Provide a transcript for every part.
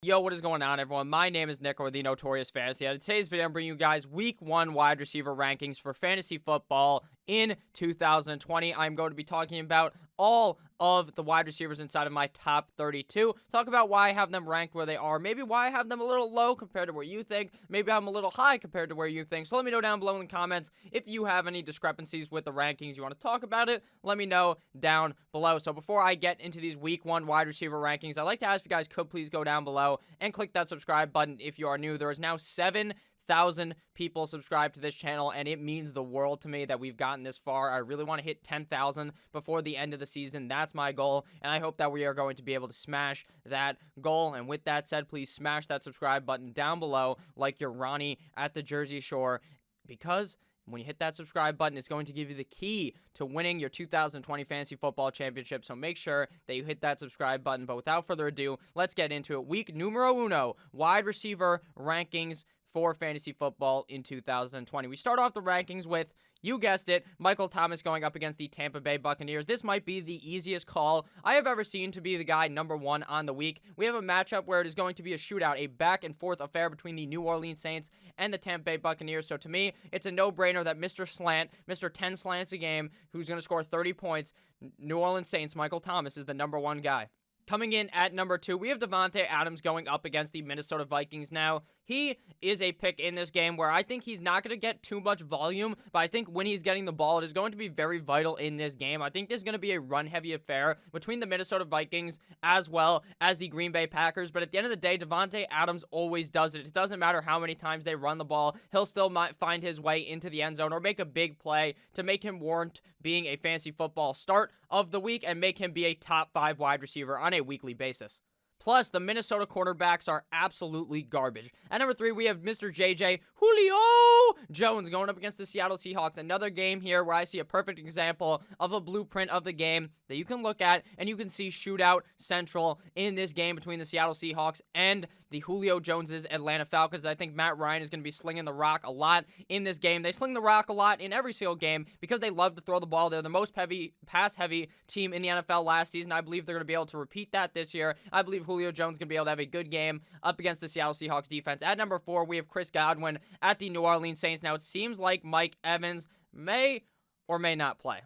Yo, what is going on, everyone? My name is Nick, or the Notorious Fantasy. In today's video, I'm bringing you guys Week 1 wide receiver rankings for fantasy football in 2020. I'm going to be talking about all of the wide receivers inside of my top 32. Talk about why I have them ranked where they are. Maybe why I have them a little low compared to where you think. Maybe I'm a little high compared to where you think. So let me know down below in the comments if you have any discrepancies with the rankings. You want to talk about it? Let me know down below. So before I get into these Week 1 wide receiver rankings, I'd like to ask if you guys could please go down below and click that subscribe button if you are new. There is now 7,000 people subscribed to this channel, and it means the world to me that we've gotten this far. I really want to hit 10,000 before the end of the season. That's my goal, and I hope that we are going to be able to smash that goal. And with that said, please smash that subscribe button down below like you're Ronnie at the Jersey Shore, because when you hit that subscribe button, it's going to give you the key to winning your 2020 Fantasy Football Championship. So make sure that you hit that subscribe button. But without further ado, let's get into it. Week numero uno, wide receiver rankings for fantasy football in 2020. We start off the rankings with, you guessed it, Michael Thomas going up against the Tampa Bay Buccaneers. This might be the easiest call I have ever seen to be the guy number one on the week. We have a matchup where it is going to be a shootout, a back-and-forth affair between the New Orleans Saints and the Tampa Bay Buccaneers. So to me, it's a no-brainer that Mr. Slant, Mr. 10 slants a game, who's going to score 30 points, New Orleans Saints, Michael Thomas is the number one guy. Coming in at number 2, we have Davante Adams going up against the Minnesota Vikings. Now, he is a pick in this game where I think he's not going to get too much volume, but I think when he's getting the ball, it is going to be very vital in this game. I think there's going to be a run-heavy affair between the Minnesota Vikings as well as the Green Bay Packers, but at the end of the day, Davante Adams always does it. It doesn't matter how many times they run the ball. He'll still find his way into the end zone or make a big play to make him warrant being a fantasy football start of the week and make him be a top 5 wide receiver on a weekly basis. Plus, the Minnesota quarterbacks are absolutely garbage. At number 3, we have Mr. JJ Julio Jones going up against the Seattle Seahawks. Another game here where I see a perfect example of a blueprint of the game that you can look at, and you can see shootout central in this game between the Seattle Seahawks and the Julio Jones's Atlanta Falcons. I think Matt Ryan is going to be slinging the rock a lot in this game. They sling the rock a lot in every single game because they love to throw the ball. They're the most pass-heavy team in the NFL last season. I believe they're going to be able to repeat that this year. I believe Julio Jones is going to be able to have a good game up against the Seattle Seahawks defense. At number 4, we have Chris Godwin at the New Orleans Saints. Now, it seems like Mike Evans may or may not play.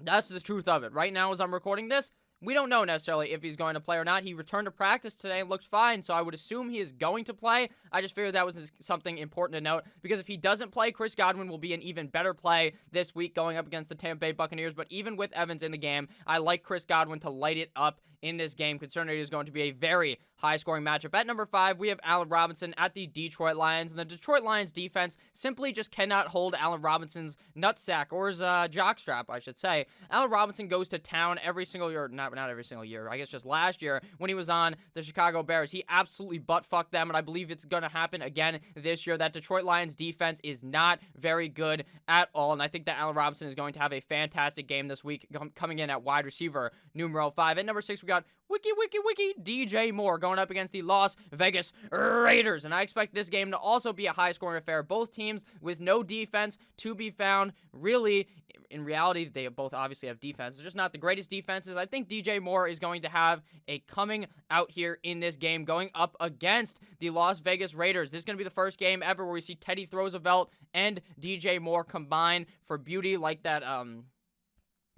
That's the truth of it. Right now, as I'm recording this, we don't know necessarily if he's going to play or not. He returned to practice today and looks fine, so I would assume he is going to play. I just figured that was something important to note, because if he doesn't play, Chris Godwin will be an even better play this week going up against the Tampa Bay Buccaneers. But even with Evans in the game, I like Chris Godwin to light it up in this game, considering it is going to be a very high-scoring matchup. At number 5, we have Allen Robinson at the Detroit Lions, and the Detroit Lions defense simply just cannot hold Allen Robinson's nutsack, or his jockstrap, I should say. Allen Robinson goes to town every single year, not every single year, I guess just last year when he was on the Chicago Bears. He absolutely butt-fucked them, and I believe it's going to happen again this year. That Detroit Lions defense is not very good at all, and I think that Allen Robinson is going to have a fantastic game this week, coming in at wide receiver numero 5. At number 6, we got Wiki DJ Moore going up against the Las Vegas Raiders, and I expect this game to also be a high-scoring affair. Both teams with no defense to be found. Really, in reality, they both obviously have defense. They're just not the greatest defenses. I think DJ Moore is going to have a coming out here in this game, going up against the Las Vegas Raiders. This is going to be the first game ever where we see Teddy Roosevelt and DJ Moore combine for beauty, like that,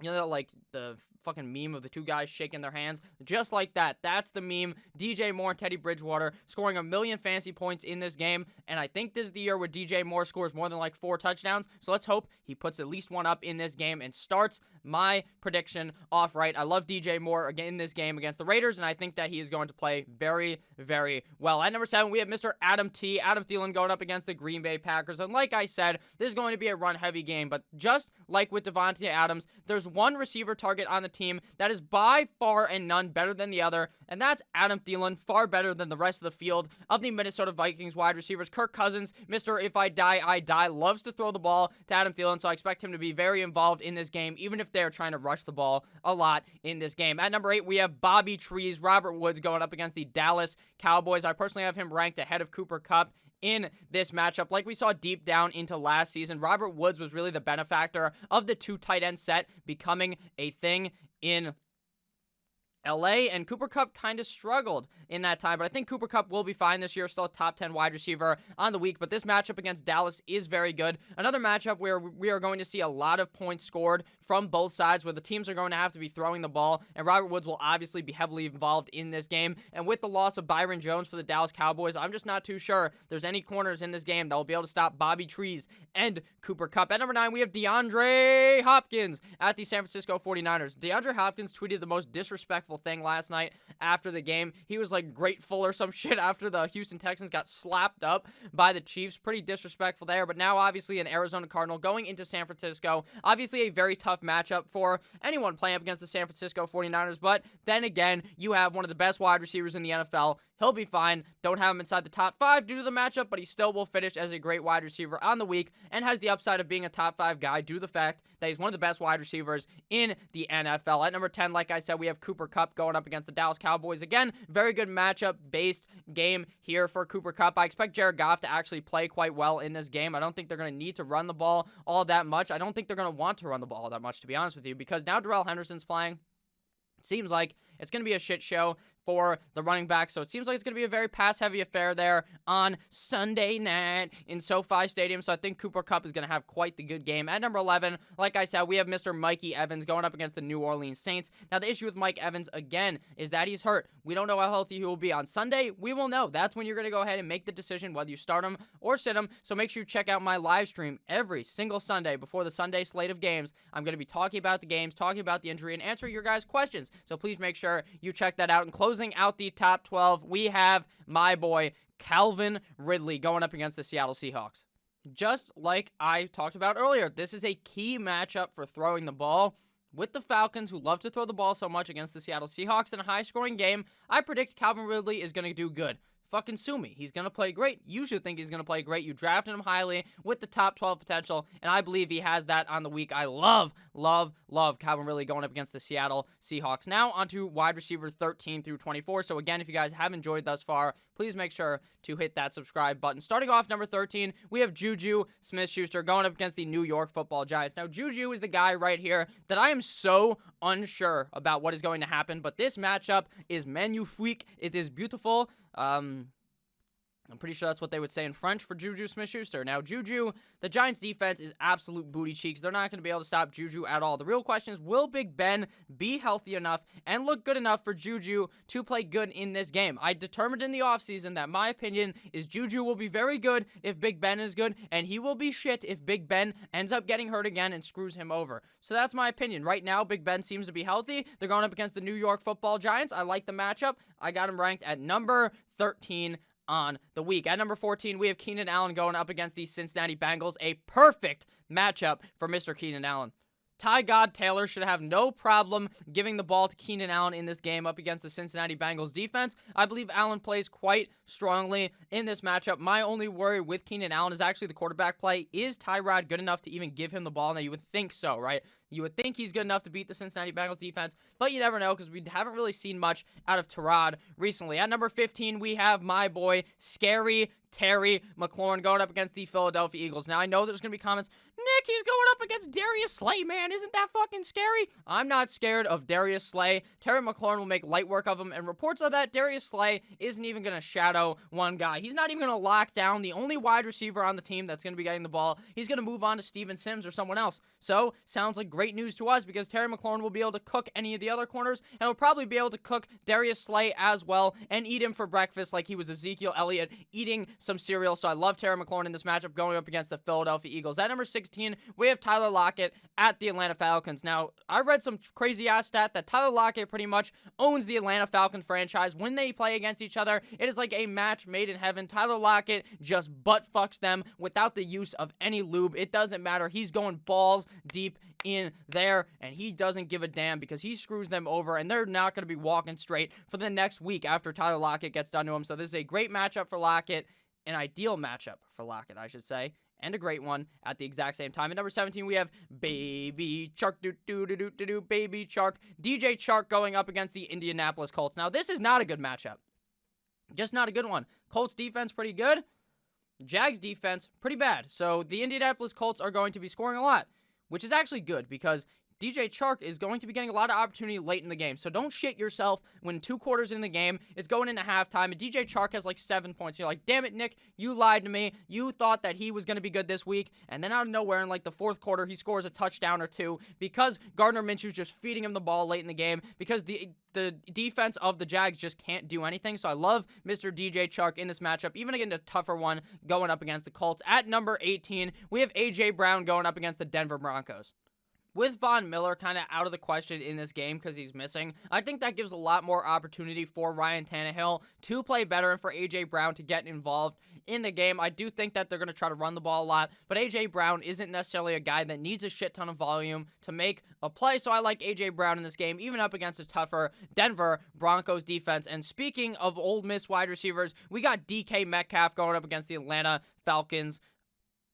like the fucking meme of the two guys shaking their hands. Just like that. That's the meme. DJ Moore and Teddy Bridgewater scoring 1 million fantasy points in this game. And I think this is the year where DJ Moore scores more than like 4 touchdowns. So let's hope he puts at least one up in this game and starts my prediction off right. I love DJ Moore again in this game against the Raiders, and I think that he is going to play very, very well. At number 7, we have Mr. Adam Thielen going up against the Green Bay Packers. And like I said, this is going to be a run-heavy game. But just like with Davante Adams, there's one receiver target on the team that is by far and none better than the other, and that's Adam Thielen, far better than the rest of the field of the Minnesota Vikings wide receivers. Kirk Cousins, Mr. If I Die, I Die, loves to throw the ball to Adam Thielen, so I expect him to be very involved in this game, even if they're trying to rush the ball a lot in this game. At number 8, we have Bobby Trees, Robert Woods going up against the Dallas Cowboys. I personally have him ranked ahead of Cooper Kupp in this matchup. Like we saw deep down into last season, Robert Woods was really the benefactor of the 2 tight end set becoming a thing in LA, and Cooper Kupp kind of struggled in that time, but I think Cooper Kupp will be fine this year, still a top 10 wide receiver on the week, but this matchup against Dallas is very good. Another matchup where we are going to see a lot of points scored from both sides, where the teams are going to have to be throwing the ball, and Robert Woods will obviously be heavily involved in this game, and with the loss of Byron Jones for the Dallas Cowboys, I'm just not too sure there's any corners in this game that will be able to stop Bobby Trees and Cooper Kupp. At number 9, we have DeAndre Hopkins at the San Francisco 49ers. DeAndre Hopkins tweeted the most disrespectful thing last night after the game. He was like grateful or some shit after the Houston Texans got slapped up by the Chiefs. Pretty disrespectful there, but now obviously an Arizona Cardinal going into San Francisco. Obviously a very tough matchup for anyone playing up against the San Francisco 49ers, but then again, you have one of the best wide receivers in the NFL. He'll be fine. Don't have him inside the top 5 due to the matchup, but he still will finish as a great wide receiver on the week and has the upside of being a top 5 guy due to the fact that he's one of the best wide receivers in the NFL. At number 10, like I said, we have Cooper Kupp going up against the Dallas Cowboys. Again, very good matchup-based game here for Cooper Kupp. I expect Jared Goff to actually play quite well in this game. I don't think they're going to need to run the ball all that much. I don't think they're going to want to run the ball all that much, to be honest with you, because now Darrell Henderson's playing. Seems like it's going to be a shit show for the running back, so it seems like it's going to be a very pass-heavy affair there on Sunday night in SoFi Stadium, so I think Cooper Kupp is going to have quite the good game. At number 11, like I said, we have Mr. Mikey Evans going up against the New Orleans Saints. Now, the issue with Mike Evans, again, is that he's hurt. We don't know how healthy he will be. On Sunday, we will know. That's when you're going to go ahead and make the decision whether you start him or sit him, so make sure you check out my live stream every single Sunday before the Sunday slate of games. I'm going to be talking about the games, talking about the injury, and answering your guys' questions, so please make sure you check that out. And closing out the top 12, we have my boy Calvin Ridley going up against the Seattle Seahawks. Just like I talked about earlier, this is a key matchup for throwing the ball. With the Falcons, who love to throw the ball so much against the Seattle Seahawks in a high-scoring game, I predict Calvin Ridley is going to do good. Fucking sue me. He's going to play great. You should think he's going to play great. You drafted him highly with the top 12 potential, and I believe he has that on the week. I love Calvin Ridley going up against the Seattle Seahawks. Now onto wide receiver 13 through 24. So again, if you guys have enjoyed thus far, please make sure to hit that subscribe button. Starting off number 13, we have Juju Smith-Schuster going up against the New York Football Giants. Now, Juju is the guy right here that I am so unsure about what is going to happen, but this matchup is magnifique. It is beautiful. I'm pretty sure that's what they would say in French for Juju Smith-Schuster. Now, Juju, the Giants' defense is absolute booty cheeks. They're not going to be able to stop Juju at all. The real question is, will Big Ben be healthy enough and look good enough for Juju to play good in this game? I determined in the offseason that my opinion is Juju will be very good if Big Ben is good, and he will be shit if Big Ben ends up getting hurt again and screws him over. So that's my opinion. Right now, Big Ben seems to be healthy. They're going up against the New York Football Giants. I like the matchup. I got him ranked at number 13 on the week. At number 14, we have Keenan Allen going up against the Cincinnati Bengals. A perfect matchup for Mr. Keenan Allen. Ty God Taylor should have no problem giving the ball to Keenan Allen in this game up against the Cincinnati Bengals defense. I believe Allen plays quite strongly in this matchup. My only worry with Keenan Allen is actually the quarterback play. Is Tyrod good enough to even give him the ball? Now, you would think so, right? You would think he's good enough to beat the Cincinnati Bengals defense, but you never know because we haven't really seen much out of Tyrod recently. At number 15, we have my boy, Scary Terry McLaurin going up against the Philadelphia Eagles. Now, I know there's going to be comments, Nick, he's going up against Darius Slay, man. Isn't that fucking scary? I'm not scared of Darius Slay. Terry McLaurin will make light work of him, and reports are that Darius Slay isn't even going to shadow one guy. He's not even going to lock down the only wide receiver on the team that's going to be getting the ball. He's going to move on to Steven Sims or someone else. So, sounds like great news to us because Terry McLaurin will be able to cook any of the other corners, and will probably be able to cook Darius Slay as well and eat him for breakfast like he was Ezekiel Elliott eating some cereal. So I love Terry McLaurin in this matchup going up against the Philadelphia Eagles. At number 16, we have Tyler Lockett at the Atlanta Falcons. Now, I read some crazy-ass stat that Tyler Lockett pretty much owns the Atlanta Falcons franchise. When they play against each other, it is like a match made in heaven. Tyler Lockett just butt-fucks them without the use of any lube. It doesn't matter. He's going balls deep in there, and he doesn't give a damn because he screws them over, and they're not going to be walking straight for the next week after Tyler Lockett gets done to him. So this is a great matchup for Lockett, an ideal matchup for Lockett, I should say, and a great one at the exact same time. At number 17, we have Baby Chark, Baby Chark, DJ Chark going up against the Indianapolis Colts. Now, this is not a good matchup. Just not a good one. Colts defense pretty good. Jags defense pretty bad. So the Indianapolis Colts are going to be scoring a lot, which is actually good because DJ Chark is going to be getting a lot of opportunity late in the game. So don't shit yourself when 2 quarters in the game, it's going into halftime, and DJ Chark has like 7 points. You're like, damn it, Nick, you lied to me. You thought that he was going to be good this week, and then out of nowhere in like the 4th quarter, he scores a touchdown or 2 because Gardner Minshew's just feeding him the ball late in the game because the defense of the Jags just can't do anything. So I love Mr. DJ Chark in this matchup, even against a tougher one going up against the Colts. At number 18, we have A.J. Brown going up against the Denver Broncos. With Von Miller kind of out of the question in this game because he's missing, I think that gives a lot more opportunity for Ryan Tannehill to play better and for A.J. Brown to get involved in the game. I do think that they're going to try to run the ball a lot, but A.J. Brown isn't necessarily a guy that needs a shit ton of volume to make a play, so I like A.J. Brown in this game, even up against a tougher Denver Broncos defense. And speaking of Ole Miss wide receivers, we got DK Metcalf going up against the Atlanta Falcons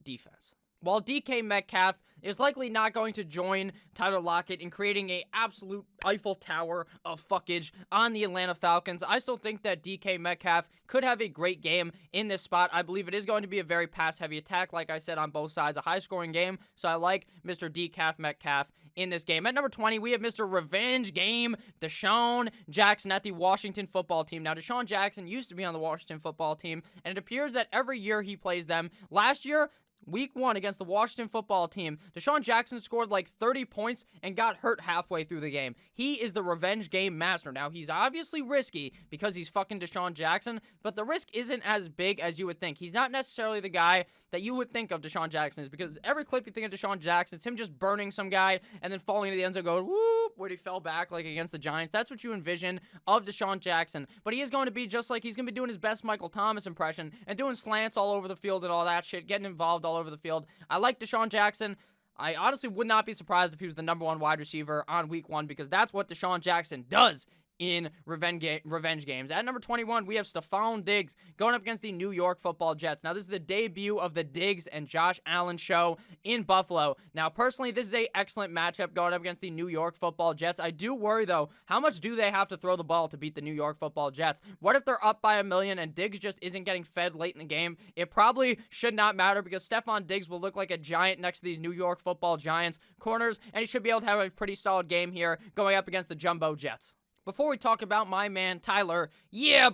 defense. While DK Metcalf is likely not going to join Tyler Lockett in creating a absolute Eiffel Tower of fuckage on the Atlanta Falcons, I still think that DK Metcalf could have a great game in this spot. I believe it is going to be a very pass-heavy attack, like I said, on both sides, a high-scoring game, so I like Mr. DK Metcalf in this game. At number 20, we have Mr. Revenge Game, Deshaun Jackson at the Washington football team. Now, Deshaun Jackson used to be on the Washington football team, and it appears that every year he plays them. Last year, Week 1 against the Washington football team, Deshaun Jackson scored like 30 points and got hurt halfway through the game. He is the revenge game master. Now, he's obviously risky because he's fucking Deshaun Jackson, but the risk isn't as big as you would think. He's not necessarily the guy that you would think of Deshaun Jackson is, because every clip you think of Deshaun Jackson, it's him just burning some guy and then falling into the end zone going, whoop, where he fell back like against the Giants. That's what you envision of Deshaun Jackson. But he is going to be just like, he's going to be doing his best Michael Thomas impression and doing slants all over the field and all that shit, getting involved all over the field. I like Deshaun Jackson. I honestly would not be surprised if he was the number 1 wide receiver on Week 1, because that's what Deshaun Jackson does in revenge games. At number 21, we have Stephon Diggs going up against the New York Football Jets. Now, this is the debut of the Diggs and Josh Allen show in Buffalo. Now, personally, this is an excellent matchup going up against the New York Football Jets. I do worry, though, how much do they have to throw the ball to beat the New York Football Jets? What if they're up by 1 million and Diggs just isn't getting fed late in the game? It probably should not matter, because Stephon Diggs will look like a giant next to these New York Football Giants corners, and he should be able to have a pretty solid game here going up against the Jumbo Jets. Before we talk about my man, Tyler,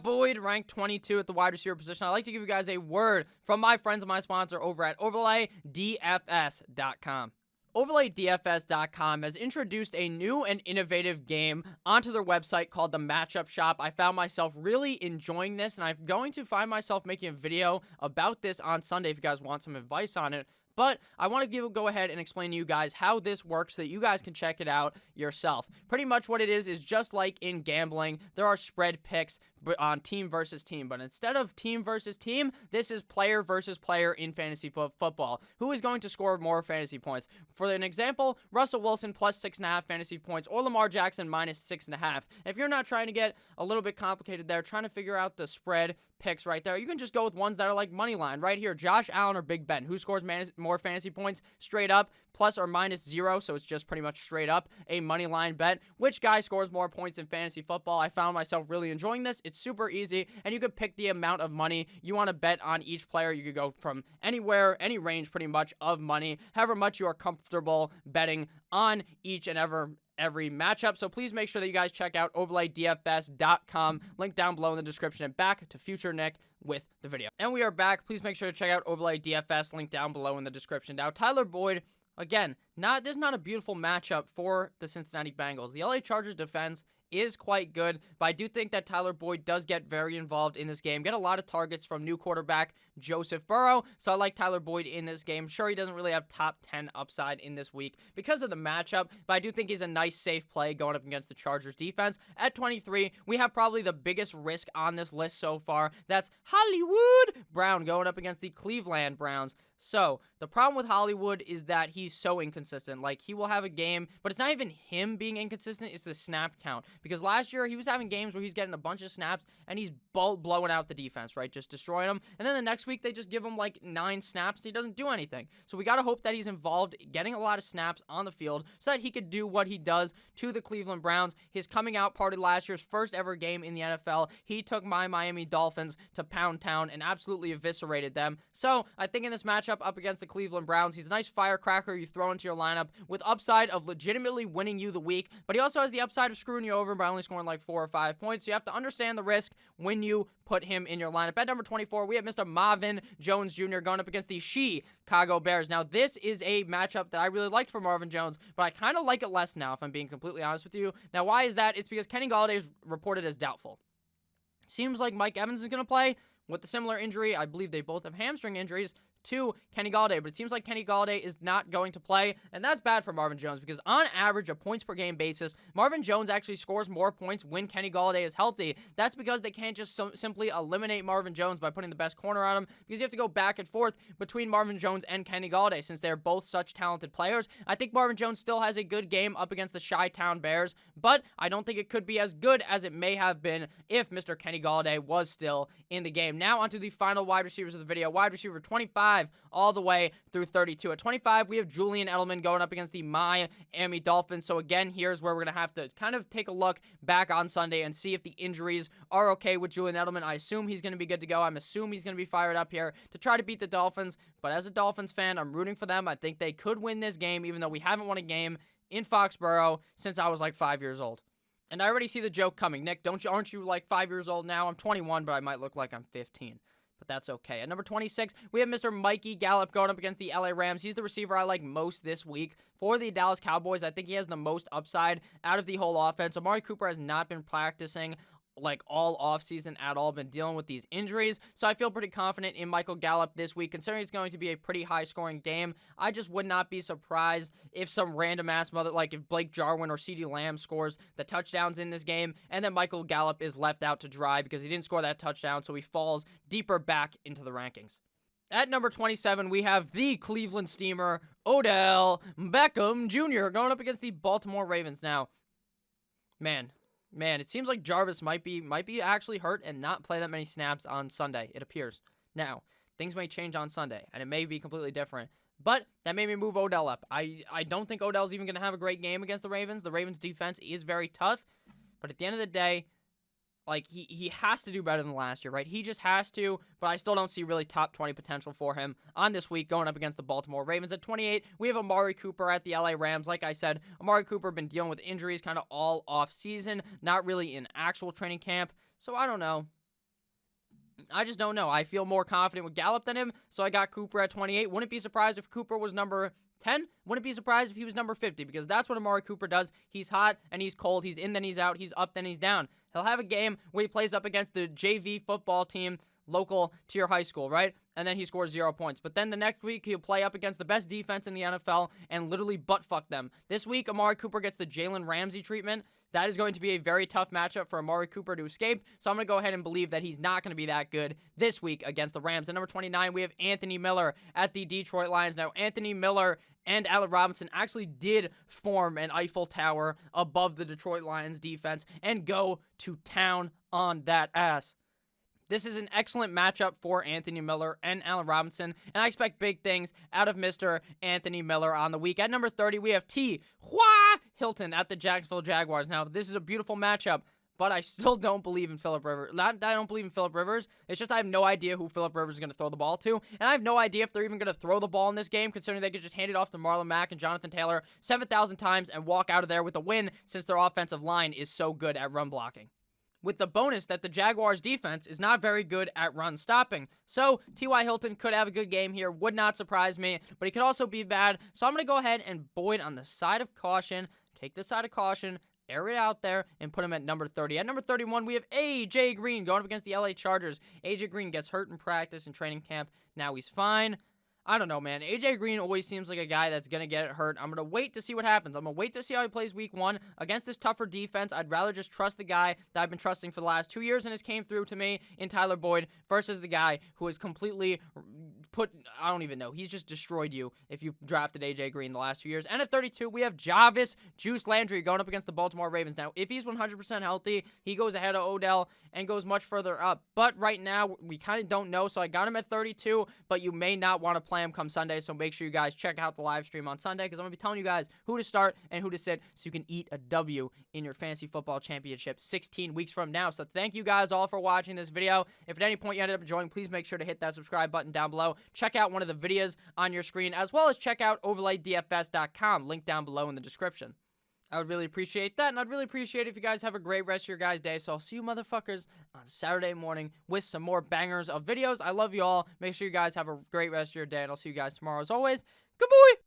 Boyd, ranked 22 at the wide receiver position, I'd like to give you guys a word from my friends and my sponsor over at OverlayDFS.com. OverlayDFS.com has introduced a new and innovative game onto their website called the Matchup Shop. I found myself really enjoying this, and I'm going to find myself making a video about this on Sunday if you guys want some advice on it. But I want to go ahead and explain to you guys how this works so that you guys can check it out yourself. Pretty much what it is just like in gambling. There are spread picks on team versus team. But instead of team versus team, this is player versus player in fantasy football. Who is going to score more fantasy points? For an example, Russell Wilson plus 6.5 fantasy points or Lamar Jackson minus 6.5. If you're not trying to get a little bit complicated there, trying to figure out the spread picks right there, you can just go with ones that are like money line right here. Josh Allen or Big Ben. Who scores more fantasy points straight up, plus or minus 0, so it's just pretty much straight up a money line bet. Which guy scores more points in fantasy football? I found myself really enjoying this. It's super easy, and you could pick the amount of money you want to bet on each player. You could go from anywhere, any range pretty much of money, however much you are comfortable betting on each and every matchup. So please make sure that you guys check out OverlayDFS.com. Link down below in the description. And back to Future Nick with the video. And we are back. Please make sure to check out Overlay DFS. Link down below in the description. Now, Tyler Boyd, again, this is not a beautiful matchup for the Cincinnati Bengals. The LA Chargers defense is quite good, but I do think that Tyler Boyd does get very involved in this game, get a lot of targets from new quarterback Joseph Burrow, so I like Tyler Boyd in this game. Sure, he doesn't really have top 10 upside in this week because of the matchup, but I do think he's a nice, safe play going up against the Chargers defense. At 23, we have probably the biggest risk on this list so far. That's Hollywood Brown going up against the Cleveland Browns. So, the problem with Hollywood is that he's so inconsistent. Like, he will have a game, but it's not even him being inconsistent, it's the snap count. Because last year, he was having games where he's getting a bunch of snaps, and he's blowing out the defense, right? Just destroying them. And then the next week, they just give him, like, 9 snaps, and he doesn't do anything. So, we gotta hope that he's involved, getting a lot of snaps on the field, so that he could do what he does to the Cleveland Browns. His coming out party last year's first ever game in the NFL, he took my Miami Dolphins to Pound Town and absolutely eviscerated them. So, I think in this matchup, matchup up against the Cleveland Browns. He's a nice firecracker you throw into your lineup with upside of legitimately winning you the week, but he also has the upside of screwing you over by only scoring like 4 or 5 points. So you have to understand the risk when you put him in your lineup. At number 24, we have Mr. Marvin Jones Jr. going up against the Chicago Bears. Now, this is a matchup that I really liked for Marvin Jones, but I kind of like it less now, if I'm being completely honest with you. Now, why is that? It's because Kenny Golladay is reported as doubtful. Seems like Mike Evans is going to play with a similar injury. I believe they both have hamstring injuries to Kenny Golladay, but it seems like Kenny Golladay is not going to play, and that's bad for Marvin Jones because on average, a points per game basis, Marvin Jones actually scores more points when Kenny Golladay is healthy. That's because they can't just simply eliminate Marvin Jones by putting the best corner on him, because you have to go back and forth between Marvin Jones and Kenny Golladay since they're both such talented players. I think Marvin Jones still has a good game up against the Chi-Town Bears, but I don't think it could be as good as it may have been if Mr. Kenny Golladay was still in the game. Now onto the final wide receivers of the video. Wide receiver 25 all the way through 32. At 25, we have Julian Edelman going up against the Miami Dolphins. So again, here's where we're going to have to kind of take a look back on Sunday and see if the injuries are okay with Julian Edelman. I assume he's going to be good to go. I'm assuming he's going to be fired up here to try to beat the Dolphins. But as a Dolphins fan, I'm rooting for them. I think they could win this game, even though we haven't won a game in Foxborough since I was like 5 years old. And I already see the joke coming. Nick, aren't you like 5 years old now? I'm 21, but I might look like I'm 15. But that's okay. At number 26, we have Mr. Mikey Gallup going up against the LA Rams. He's the receiver I like most this week for the Dallas Cowboys. I think he has the most upside out of the whole offense. Amari Cooper has not been practicing like all offseason at all, been dealing with these injuries. So I feel pretty confident in Michael Gallup this week, considering it's going to be a pretty high-scoring game. I just would not be surprised if some random-ass mother, like if Blake Jarwin or CeeDee Lamb scores the touchdowns in this game, and then Michael Gallup is left out to dry because he didn't score that touchdown, so he falls deeper back into the rankings. At number 27, we have the Cleveland Steamer, Odell Beckham Jr. going up against the Baltimore Ravens. Now, man, it seems like Jarvis might be actually hurt and not play that many snaps on Sunday, it appears. Now, things may change on Sunday, and it may be completely different, but that made me move Odell up. I don't think Odell's even going to have a great game against the Ravens. The Ravens' defense is very tough, but at the end of the day, like, he has to do better than last year, right? He just has to, but I still don't see really top 20 potential for him on this week going up against the Baltimore Ravens. At 28, we have Amari Cooper at the LA Rams. Like I said, Amari Cooper been dealing with injuries kind of all off season, not really in actual training camp, so I don't know. I just don't know. I feel more confident with Gallup than him, so I got Cooper at 28. Wouldn't be surprised if Cooper was number 10. Wouldn't be surprised if he was number 50, because that's what Amari Cooper does. He's hot and he's cold. He's in, then he's out. He's up, then he's down. He'll have a game where he plays up against the JV football team local to your high school, right? And then he scores 0 points. But then the next week, he'll play up against the best defense in the NFL and literally butt-fuck them. This week, Amari Cooper gets the Jalen Ramsey treatment. That is going to be a very tough matchup for Amari Cooper to escape. So I'm going to go ahead and believe that he's not going to be that good this week against the Rams. At number 29, we have Anthony Miller at the Detroit Lions. Now, Anthony Miller and Allen Robinson actually did form an Eiffel Tower above the Detroit Lions defense and go to town on that ass. This is an excellent matchup for Anthony Miller and Allen Robinson, and I expect big things out of Mr. Anthony Miller on the week. At number 30, we have T.Y. Hilton at the Jacksonville Jaguars. Now, this is a beautiful matchup, but I still don't believe in Phillip Rivers. Not that I don't believe in Phillip Rivers. It's just I have no idea who Phillip Rivers is going to throw the ball to, and I have no idea if they're even going to throw the ball in this game, considering they could just hand it off to Marlon Mack and Jonathan Taylor 7,000 times and walk out of there with a win, since their offensive line is so good at run blocking. With the bonus that the Jaguars' defense is not very good at run stopping. So, T.Y. Hilton could have a good game here, would not surprise me, but he could also be bad. So I'm going to go ahead and Boyd on the side of caution, take the side of caution, air it out there, and put him at number 30. At number 31, we have A.J. Green going up against the LA Chargers. A.J. Green gets hurt in practice and training camp. Now he's fine. I don't know, man. A.J. Green always seems like a guy that's going to get hurt. I'm going to wait to see what happens. I'm going to wait to see how he plays week 1 against this tougher defense. I'd rather just trust the guy that I've been trusting for the last 2 years and has came through to me in Tyler Boyd versus the guy who has completely I don't even know. He's just destroyed you if you drafted A.J. Green the last 2 years. And at 32, we have Jarvis Juice Landry going up against the Baltimore Ravens. Now, if he's 100% healthy, he goes ahead of Odell and goes much further up. But right now, we kind of don't know, so I got him at 32, but you may not want to play him come Sunday, so make sure you guys check out the live stream on Sunday, because I'm going to be telling you guys who to start and who to sit so you can eat a W in your fantasy football championship 16 weeks from now. So thank you guys all for watching this video. If at any point you ended up enjoying, please make sure to hit that subscribe button down below. check out one of the videos on your screen, as well as check out overlaydfs.com, link down below in the description. I would really appreciate that, and I'd really appreciate it if you guys have a great rest of your guys' day. So I'll see you motherfuckers on Saturday morning with some more bangers of videos. I love you all. Make sure you guys have a great rest of your day, and I'll see you guys tomorrow as always. Good boy!